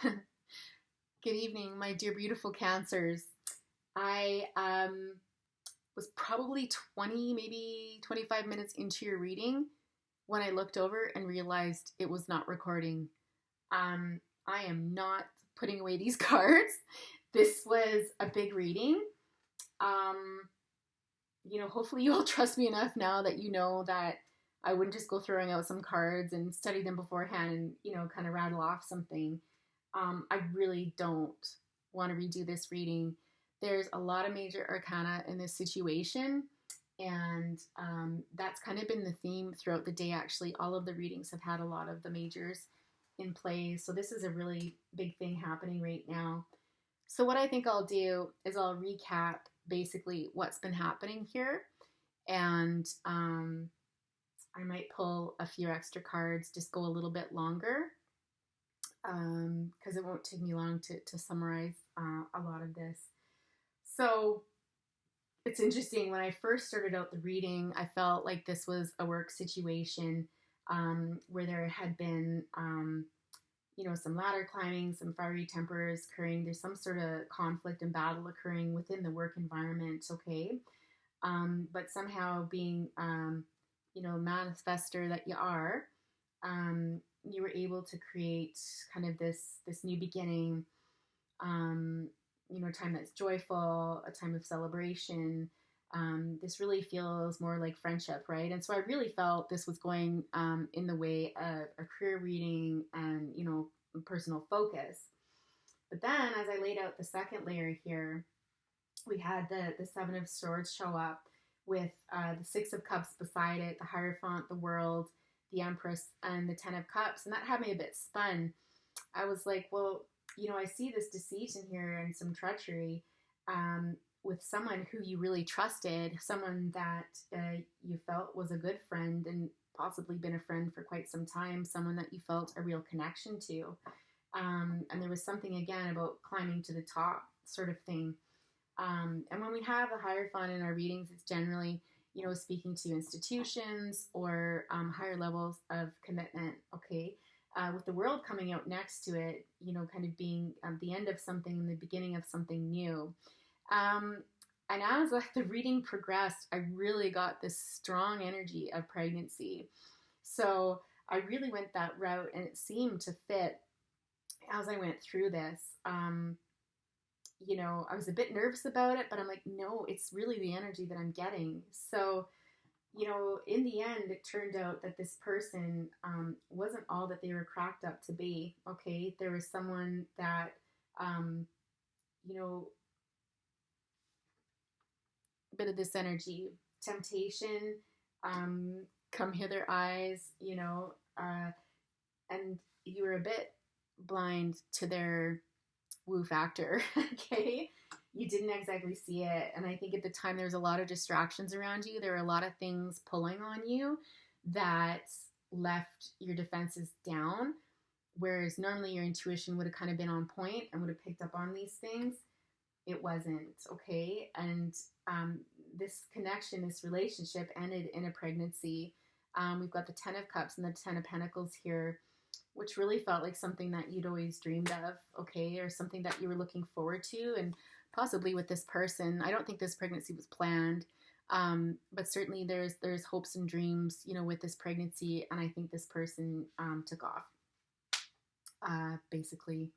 Good evening, my dear beautiful Cancers. I was probably 20, maybe 25 minutes into your reading when I looked over and realized it was not recording. I am not putting away these cards. This was a big reading. Um, Hopefully you all trust me enough now that you know that I wouldn't just go throwing out some cards and study them beforehand and, kind of rattle off something. I really don't want to redo this reading. There's a lot of major arcana in this situation, and that's kind of been the theme throughout the day, actually. All of the readings have had a lot of the majors in play, so this is a really big thing happening right now. So what I think I'll do is I'll recap basically what's been happening here, and I might pull a few extra cards, just go a little bit longer, because it won't take me long to summarize a lot of this. So it's interesting. When I first started out the reading, I felt like this was a work situation where there had been, some ladder climbing, some fiery tempers occurring. There's some sort of conflict and battle occurring within the work environment, okay? But somehow being, manifester that you are, you were able to create kind of this new beginning, a time that's joyful, a time of celebration. This really feels more like friendship, right? And so I really felt this was going in the way of a career reading and, personal focus. But then as I laid out the second layer here, we had the Seven of Swords show up with the Six of Cups beside it, the Hierophant, the World, the Empress, and the Ten of Cups. And that had me a bit spun. I was like, well, I see this deceit in here and some treachery with someone who you really trusted, someone that you felt was a good friend and possibly been a friend for quite some time, someone that you felt a real connection to. And there was something, again, about climbing to the top sort of thing. And when we have a Hierophant in our readings, it's generally, speaking to institutions or higher levels of commitment, okay? With the World coming out next to it, kind of being the end of something and the beginning of something new. And as the reading progressed, I really got this strong energy of pregnancy. So I really went that route, and it seemed to fit as I went through this. I was a bit nervous about it, but I'm like, no, it's really the energy that I'm getting. So, in the end, it turned out that this person wasn't all that they were cracked up to be. Okay, there was someone that, a bit of this energy, temptation, come hither eyes, and you were a bit blind to their woo factor, okay? You didn't exactly see it. And I think at the time there was a lot of distractions around you. There were a lot of things pulling on you that left your defenses down, whereas normally your intuition would have kind of been on point and would have picked up on these things. It wasn't, okay? And this connection, this relationship ended in a pregnancy. We've got the Ten of Cups and the Ten of Pentacles here, which really felt like something that you'd always dreamed of, okay, or something that you were looking forward to, and possibly with this person. I don't think this pregnancy was planned, but certainly there's hopes and dreams, with this pregnancy, and I think this person took off. Basically,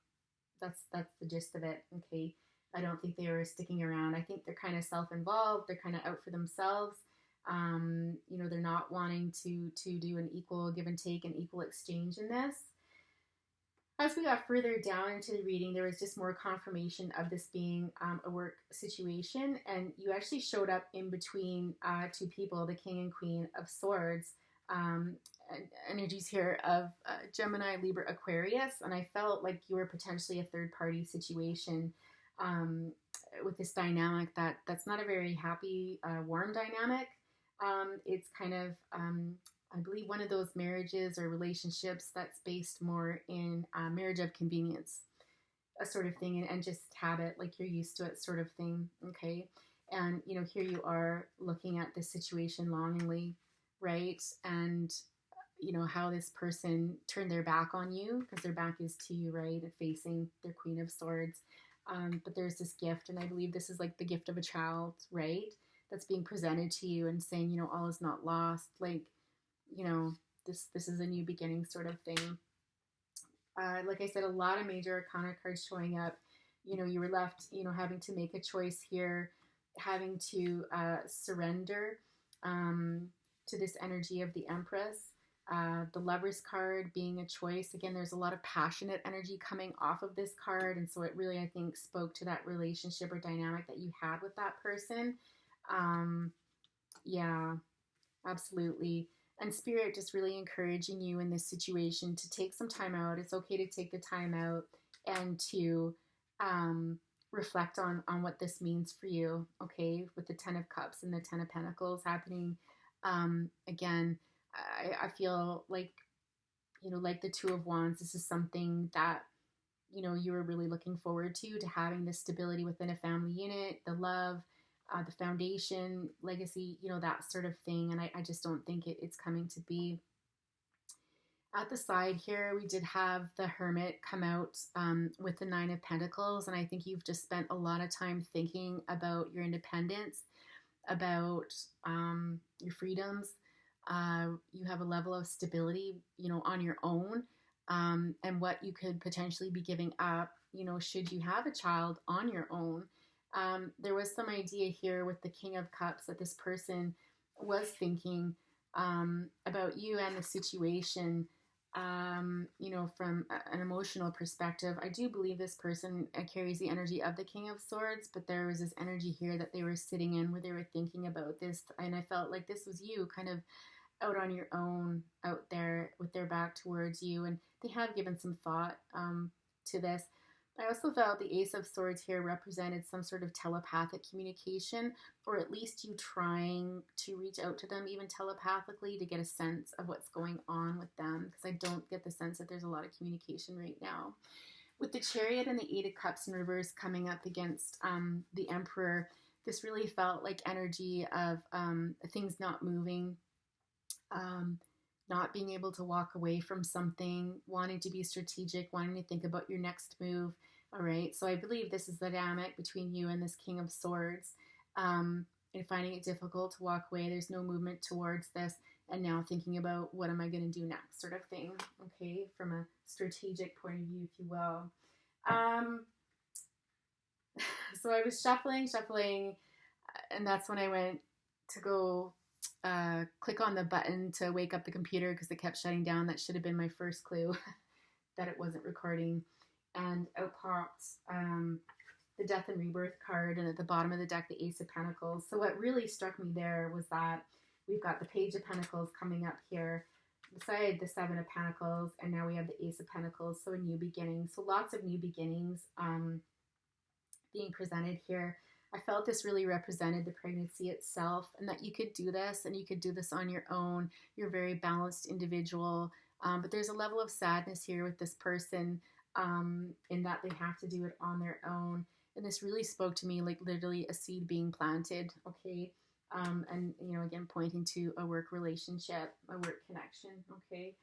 that's the gist of it, okay? I don't think they were sticking around. I think they're kind of self-involved. They're kind of out for themselves. They're not wanting to do an equal give and take, an equal exchange in this. As we got further down into the reading, there was just more confirmation of this being a work situation, and you actually showed up in between two people, the King and Queen of Swords, energies here of Gemini, Libra, Aquarius, and I felt like you were potentially a third-party situation with this dynamic that's not a very happy, warm dynamic. It's kind of, I believe, one of those marriages or relationships that's based more in marriage of convenience, a sort of thing, and just habit, like you're used to it sort of thing, okay? And, here you are looking at this situation longingly, right? And how this person turned their back on you, because their back is to you, right? And facing their Queen of Swords. But there's this gift, and I believe this is like the gift of a child, right? That's being presented to you and saying, all is not lost. Like, this is a new beginning sort of thing. Like I said, a lot of major arcana cards showing up. You were left, having to make a choice here, having to surrender to this energy of the Empress. The Lover's card being a choice. Again, there's a lot of passionate energy coming off of this card, and so it really, I think, spoke to that relationship or dynamic that you had with that person. Yeah, absolutely. And Spirit just really encouraging you in this situation to take some time out. It's okay to take the time out and to reflect on what this means for you, okay? With the Ten of Cups and the Ten of Pentacles happening. Again, I feel like, like the Two of Wands, this is something that, you were really looking forward to having this stability within a family unit, the love, the foundation, legacy, that sort of thing. And I just don't think it's coming to be. At the side here, we did have the Hermit come out with the Nine of Pentacles. And I think you've just spent a lot of time thinking about your independence, about your freedoms. You have a level of stability, on your own, and what you could potentially be giving up, should you have a child on your own. There was some idea here with the King of Cups that this person was thinking about you and the situation, from an emotional perspective. I do believe this person carries the energy of the King of Swords, but there was this energy here that they were sitting in where they were thinking about this, and I felt like this was you kind of out on your own, out there with their back towards you, and they have given some thought to this. I also felt the Ace of Swords here represented some sort of telepathic communication, or at least you trying to reach out to them even telepathically to get a sense of what's going on with them, because I don't get the sense that there's a lot of communication right now. With the Chariot and the Eight of Cups in reverse coming up against the Emperor, this really felt like energy of things not moving, not being able to walk away from something, wanting to be strategic, wanting to think about your next move. All right, so I believe this is the dynamic between you and this King of Swords, and finding it difficult to walk away. There's no movement towards this, and now thinking about what am I going to do next, sort of thing. Okay, from a strategic point of view, if you will. So I was shuffling, and that's when I went to go click on the button to wake up the computer because it kept shutting down. That should have been my first clue that it wasn't recording. And out popped the Death and Rebirth card, and at the bottom of the deck, the Ace of Pentacles. So what really struck me there was that we've got the Page of Pentacles coming up here, beside the Seven of Pentacles, and now we have the Ace of Pentacles, so a new beginning. So lots of new beginnings being presented here. I felt this really represented the pregnancy itself, and that you could do this, and you could do this on your own. You're a very balanced individual, but there's a level of sadness here with this person, in that they have to do it on their own. And this really spoke to me like literally a seed being planted, okay? And, again, pointing to a work relationship, a work connection, okay?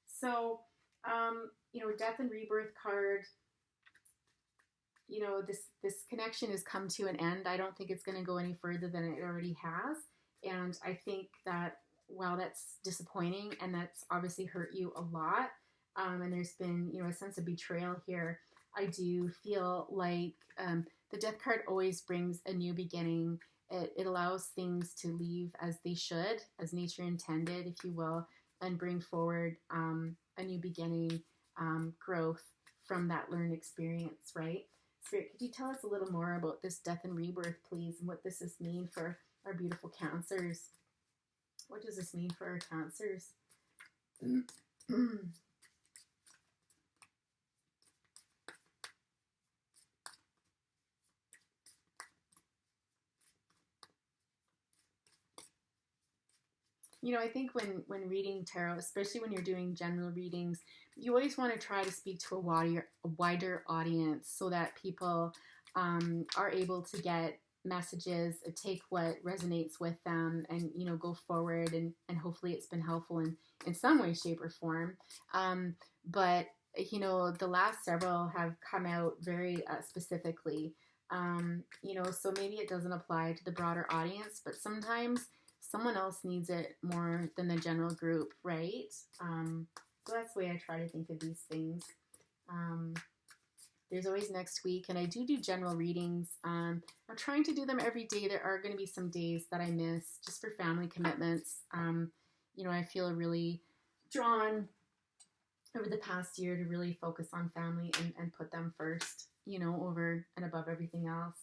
So, Death and Rebirth card, this connection has come to an end. I don't think it's going to go any further than it already has. And I think that while that's disappointing and that's obviously hurt you a lot, and there's been, a sense of betrayal here, I do feel like the Death card always brings a new beginning. It allows things to leave as they should, as nature intended, if you will, and bring forward a new beginning, growth from that learned experience, right? Spirit, could you tell us a little more about this Death and Rebirth, please, and what does this mean for our beautiful Cancers? What does this mean for our Cancers? I think when reading tarot, especially when you're doing general readings, you always want to try to speak to a wider audience so that people are able to get messages, take what resonates with them, and go forward, and hopefully it's been helpful in some way, shape, or form. But the last several have come out very specifically. So maybe it doesn't apply to the broader audience, but sometimes someone else needs it more than the general group, right? So that's the way I try to think of these things. There's always next week, and I do general readings. I'm trying to do them every day. There are going to be some days that I miss just for family commitments. I feel really drawn over the past year to really focus on family and put them first, over and above everything else.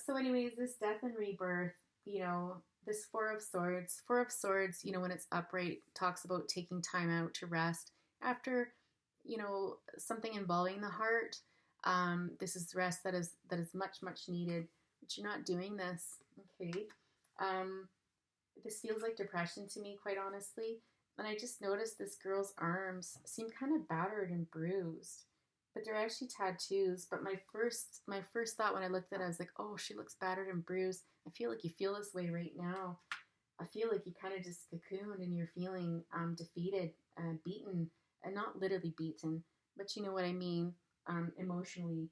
So anyways, this death and rebirth, this Four of Swords, when it's upright, talks about taking time out to rest after, something involving the heart. This is rest that is much, much needed, but you're not doing this. Okay. This feels like depression to me, quite honestly. And I just noticed this girl's arms seem kind of battered and bruised, but they're actually tattoos. But my first thought when I looked at it, I was like, oh, she looks battered and bruised. I feel like you feel this way right now. I feel like you kind of just cocooned and you're feeling defeated, beaten, and not literally beaten, but you know what I mean, emotionally,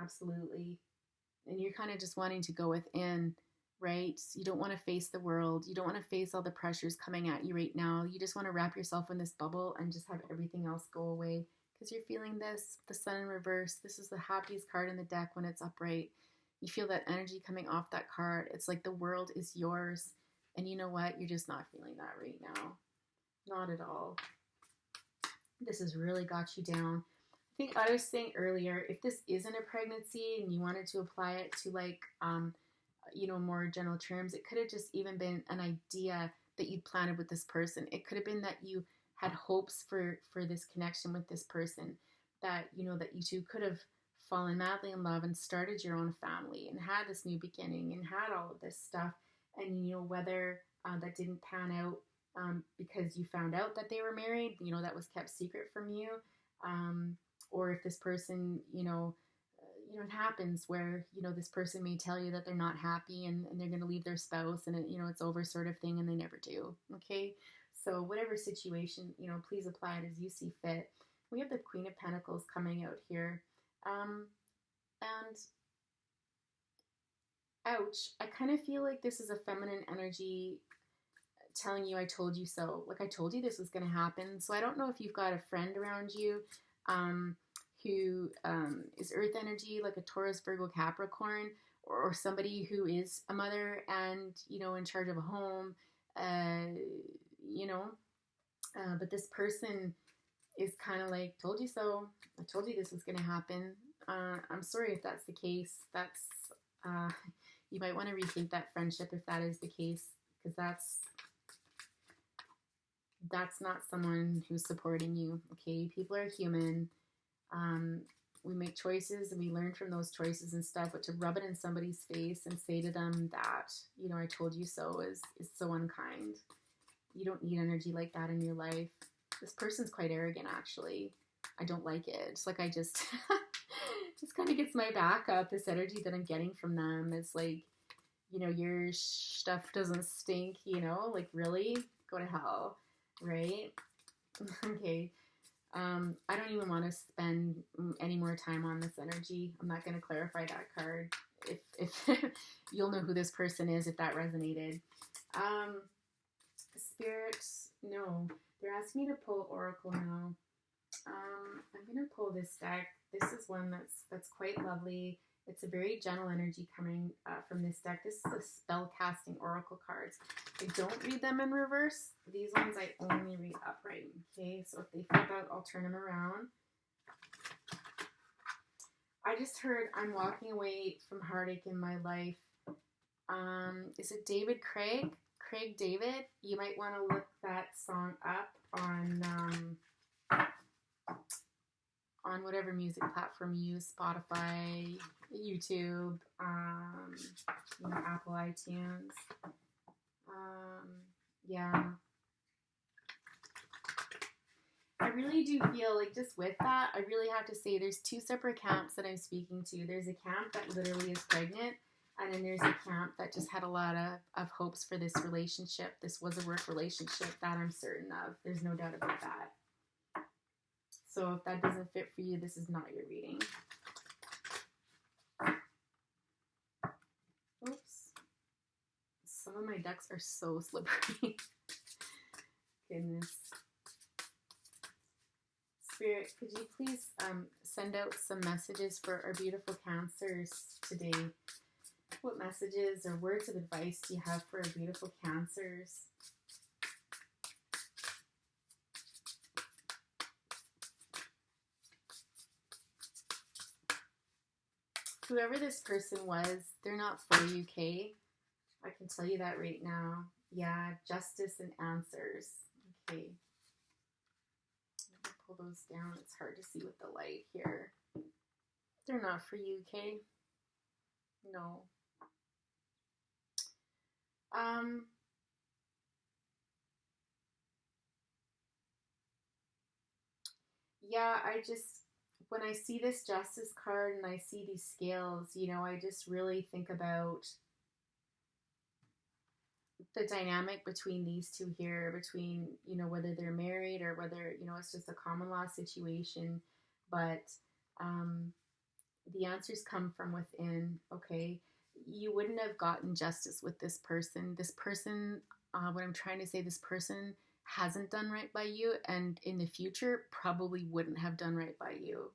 absolutely. And you're kind of just wanting to go within, right? You don't want to face the world. You don't want to face all the pressures coming at you right now. You just want to wrap yourself in this bubble and just have everything else go away because you're feeling this, the sun in reverse. This is the happiest card in the deck when it's upright. You feel that energy coming off that card. It's like the world is yours. And you know what? You're just not feeling that right now. Not at all. This has really got you down. I think I was saying earlier, if this isn't a pregnancy and you wanted to apply it to more general terms, it could have just even been an idea that you'd planted with this person. It could have been that you had hopes for this connection with this person, that that you two could have fallen madly in love and started your own family and had this new beginning and had all of this stuff. And whether that didn't pan out because you found out that they were married, that was kept secret from you, or if this person, it happens where, this person may tell you that they're not happy and they're going to leave their spouse and it's over sort of thing, and they never do. Okay. So whatever situation, please apply it as you see fit. We have the Queen of Pentacles coming out here. And ouch, I kind of feel like this is a feminine energy telling you I told you so. Like I told you this was going to happen. So I don't know if you've got a friend around you, who is earth energy, like a Taurus, Virgo, Capricorn, or somebody who is a mother and, in charge of a home, but this person is kind of like, told you so. I told you this was going to happen. I'm sorry if that's the case. You might want to rethink that friendship if that is the case, because that's not someone who's supporting you. Okay. People are human. We make choices and we learn from those choices and stuff, but to rub it in somebody's face and say to them that, I told you so is so unkind. You don't need energy like that in your life. This person's quite arrogant, actually. I don't like it. It's like I just kind of gets my back up. This energy that I'm getting from them is like, your stuff doesn't stink, like really? Go to hell, right? Okay. I don't even want to spend any more time on this energy. I'm not going to clarify that card. If you'll know who this person is, if that resonated. Spirits, no. They're asking me to pull Oracle now. I'm going to pull this deck. This is one that's quite lovely. It's a very gentle energy coming from this deck. This is a spell casting Oracle cards. I don't read them in reverse. These ones I only read upright. Okay, so if they flip out, I'll turn them around. I just heard I'm walking away from heartache in my life. Is it David Craig? Craig David? You might want to look that song up on whatever music platform you use, Spotify, YouTube, Apple iTunes. Yeah. I really do feel like just with that, I really have to say there's two separate camps that I'm speaking to. There's a camp that literally is pregnant, and then there's a camp that just had a lot of hopes for this relationship. This was a work relationship that I'm certain of. There's no doubt about that. So if that doesn't fit for you, this is not your reading. Oops. Some of my decks are so slippery. Goodness. Spirit, could you please send out some messages for our beautiful Cancers today? What messages or words of advice do you have for our beautiful Cancers? Whoever this person was, they're not for you, okay? I can tell you that right now. Yeah, justice and answers. Okay. Pull those down. It's hard to see with the light here. They're not for you, okay? No. Yeah, when I see this justice card and I see these scales, I just really think about the dynamic between these two here, between, whether they're married or whether, it's just a common law situation. But the answers come from within, okay? You wouldn't have gotten justice with this person. This person, what I'm trying to say, this person hasn't done right by you, and in the future probably wouldn't have done right by you.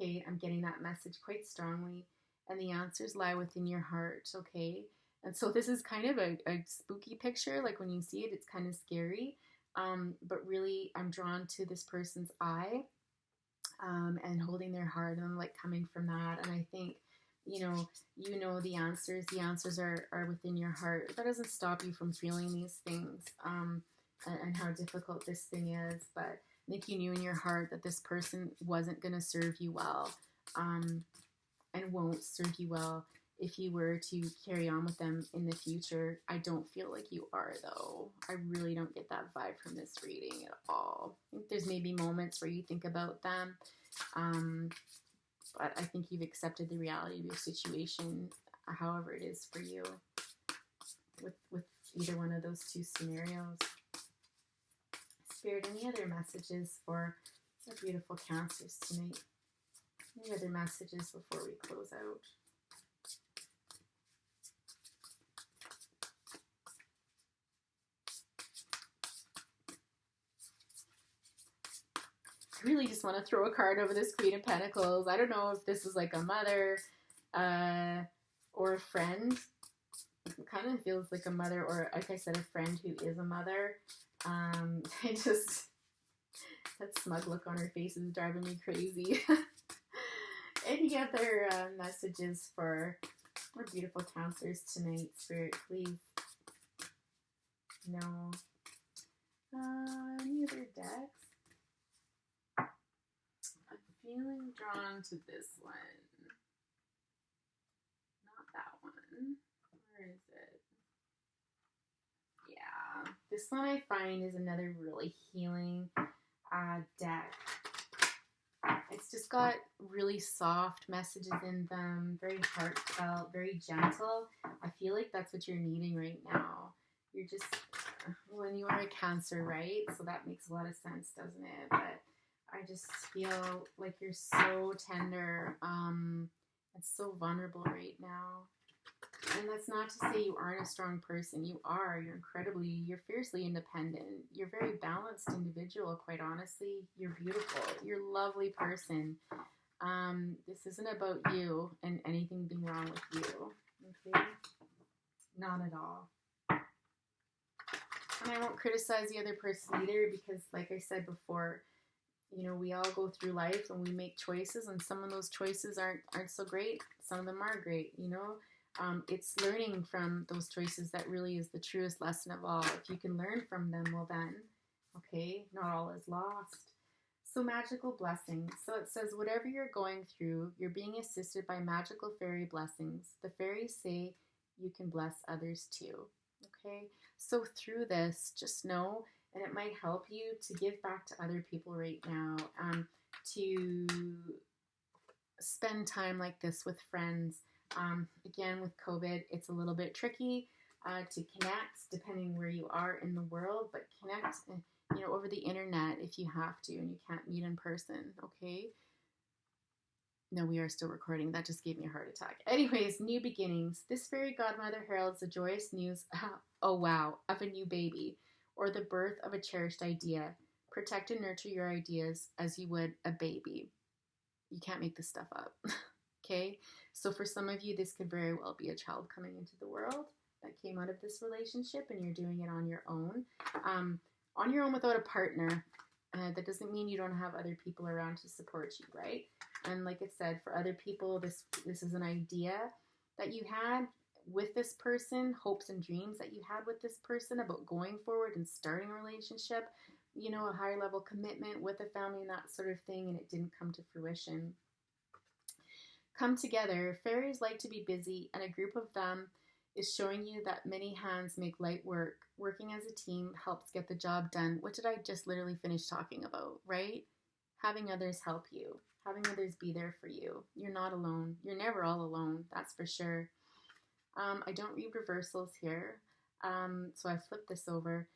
Okay, I'm getting that message quite strongly. And the answers lie within your heart, okay? And so this is kind of a spooky picture. Like when you see it, it's kind of scary. But really, I'm drawn to this person's eye and holding their heart, and I'm like coming from that. And I think, the answers. The answers are within your heart. That doesn't stop you from feeling these things and how difficult this thing is. But I think you knew in your heart that this person wasn't going to serve you well and won't serve you well if you were to carry on with them in the future. I don't feel like you are, though. I really don't get that vibe from this reading at all. I think there's maybe moments where you think about them, but I think you've accepted the reality of your situation, however it is for you, with either one of those two scenarios. Spirit, any other messages for our beautiful Cancers tonight? Any other messages before we close out? I really just want to throw a card over this Queen of Pentacles. I don't know if this is like a mother or a friend. It kind of feels like a mother, or like I said, a friend who is a mother. That smug look on her face is driving me crazy. Any other messages for our beautiful Cancers tonight, Spirit, please? No. Any other decks? I'm feeling drawn to this one. Not that one. Where is it? Yeah. This one I find is another really healing deck. It's just got really soft messages in them, very heartfelt, very gentle. I feel like that's what you're needing right now. You're just, when you are a Cancer, right? So that makes a lot of sense, doesn't it? But I just feel like you're so tender and so vulnerable right now. And that's not to say you aren't a strong person. You are. You're fiercely independent. You're a very balanced individual, quite honestly. You're beautiful. You're a lovely person. This isn't about you and anything being wrong with you. Okay? Not at all. And I won't criticize the other person either, because like I said before, we all go through life and we make choices, and some of those choices aren't so great. Some of them are great, It's learning from those choices that really is the truest lesson of all. If you can learn from them, well then, okay, not all is lost. So magical blessings. So it says, whatever you're going through, you're being assisted by magical fairy blessings. The fairies say you can bless others too. Okay, so through this, just know and it might help you to give back to other people right now, to spend time like this with friends. Again, with COVID, it's a little bit tricky to connect depending where you are in the world, but connect, over the internet if you have to and you can't meet in person, okay? No, we are still recording. That just gave me a heart attack. Anyways, new beginnings. This fairy godmother heralds the joyous news, oh wow, of a new baby, or the birth of a cherished idea. Protect and nurture your ideas as you would a baby. You can't make this stuff up. Okay? So for some of you, this could very well be a child coming into the world that came out of this relationship, and you're doing it on your own. On your own without a partner. That doesn't mean you don't have other people around to support you, right? And like I said, for other people, this is an idea that you had with this person, hopes and dreams that you had with this person about going forward and starting a relationship, a higher level commitment with a family and that sort of thing, and it didn't come to fruition. Come together. Fairies like to be busy, and a group of them is showing you that many hands make light work. Working as a team helps get the job done. What did I just literally finish talking about, right? Having others help you. Having others be there for you. You're not alone. You're never all alone, that's for sure. I don't read reversals here, so I flipped this over.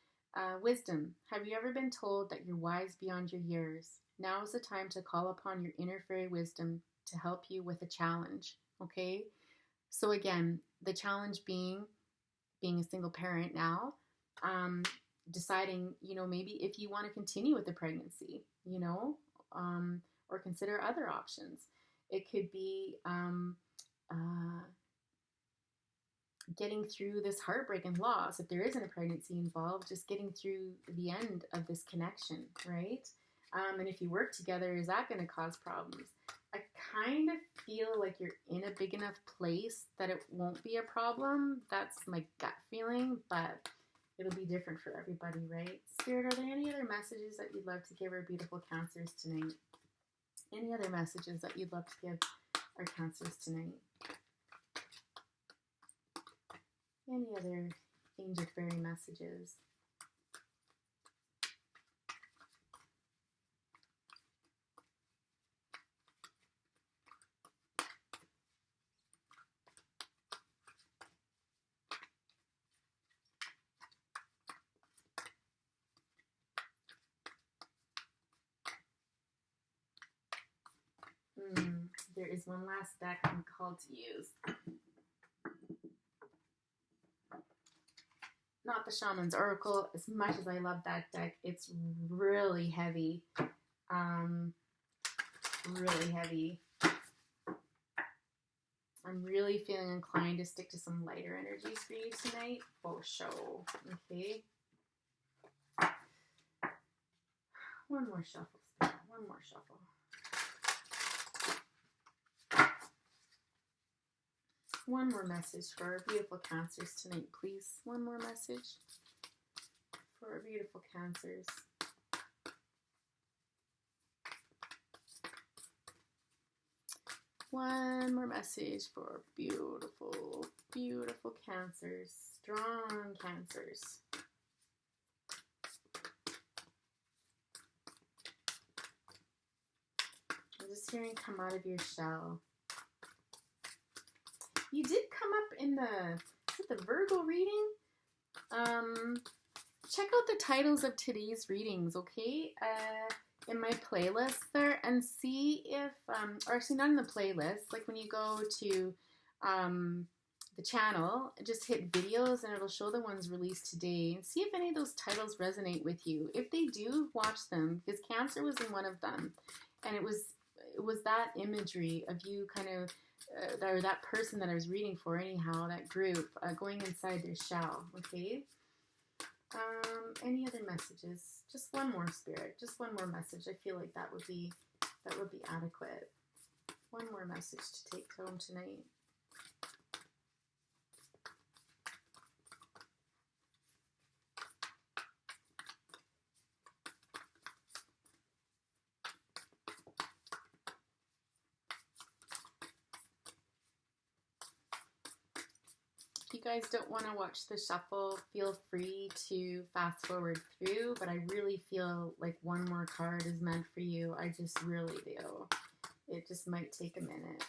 Wisdom. Have you ever been told that you're wise beyond your years? Now is the time to call upon your inner fairy wisdom to help you with a challenge, okay? So again, the challenge being a single parent now, deciding, maybe if you want to continue with the pregnancy, or consider other options. It could be getting through this heartbreak and loss. If there isn't a pregnancy involved, just getting through the end of this connection, right? And if you work together, is that going to cause problems? I kind of feel like you're in a big enough place that it won't be a problem. That's my gut feeling, but it'll be different for everybody, right? Spirit, are there any other messages that you'd love to give our beautiful Cancers tonight? Any other messages that you'd love to give our Cancers tonight? Any other angel fairy messages? There is one last deck I'm called to use. Not the Shaman's Oracle. As much as I love that deck, it's really heavy. Really heavy. I'm really feeling inclined to stick to some lighter energies for you tonight. For sure. Okay. One more shuffle. One more shuffle. One more message for our beautiful Cancers tonight, please. One more message for our beautiful Cancers. One more message for beautiful, beautiful Cancers. Strong Cancers. I'm just hearing come out of your shell. You did come up in the Virgo reading. Check out the titles of today's readings, okay? In my playlist there, and see if, or actually not in the playlist, like when you go to the channel, just hit videos and it'll show the ones released today, and see if any of those titles resonate with you. If they do, watch them, because Cancer was in one of them, and it was that imagery of you kind of, or that person that I was reading for anyhow, that group, going inside their shell, okay? Any other messages? Just one more, Spirit. Just one more message. I feel like that would be adequate. One more message to take home tonight. guys don't want to watch the shuffle, feel free to fast forward through, but I really feel like one more card is meant for you. I just really do. It just might take a minute.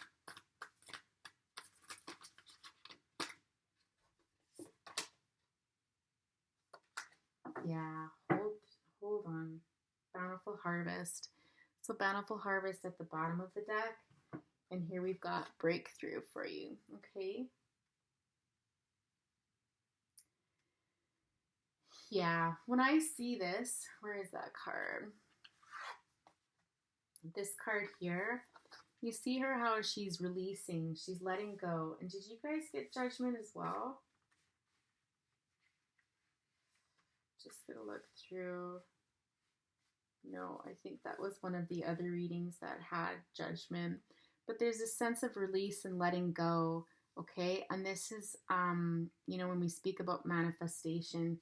Yeah, hold on. Bountiful Harvest. So Bountiful Harvest at the bottom of the deck. And here we've got Breakthrough for you, okay? Yeah, when I see this, where is that card? This card here, you see her how she's releasing, she's letting go. And did you guys get Judgment as well? Just gonna look through. No, I think that was one of the other readings that had Judgment. But there's a sense of release and letting go, okay? And this is, you know, when we speak about manifestation,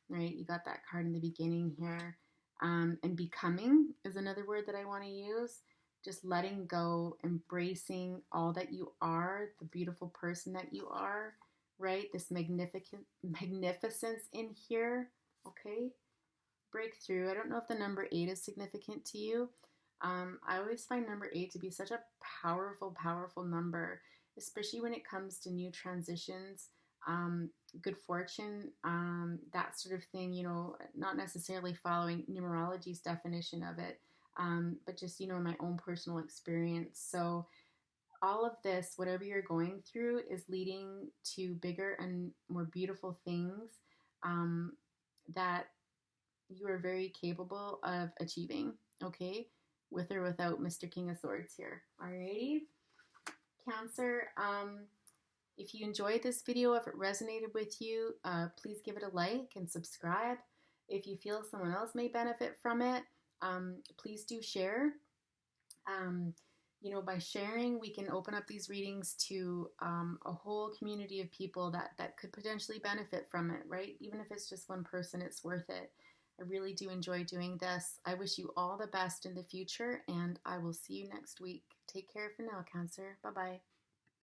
right? You got that card in the beginning here. And becoming is another word that I want to use. Just letting go, embracing all that you are, the beautiful person that you are, right? This magnificence in here, okay? Breakthrough. I don't know if the number 8 is significant to you. I always find number 8 to be such a powerful, powerful number, especially when it comes to new transitions, good fortune, that sort of thing, you know, not necessarily following numerology's definition of it, but just, you know, my own personal experience. So all of this, whatever you're going through, is leading to bigger and more beautiful things that you are very capable of achieving, okay? With or without Mr. King of Swords here. Alrighty? Cancer, if you enjoyed this video, if it resonated with you, please give it a like and subscribe. If you feel someone else may benefit from it, please do share. You know, by sharing, we can open up these readings to a whole community of people that could potentially benefit from it, right? Even if it's just one person, it's worth it. I really do enjoy doing this. I wish you all the best in the future, and I will see you next week. Take care for now, Cancer. Bye-bye.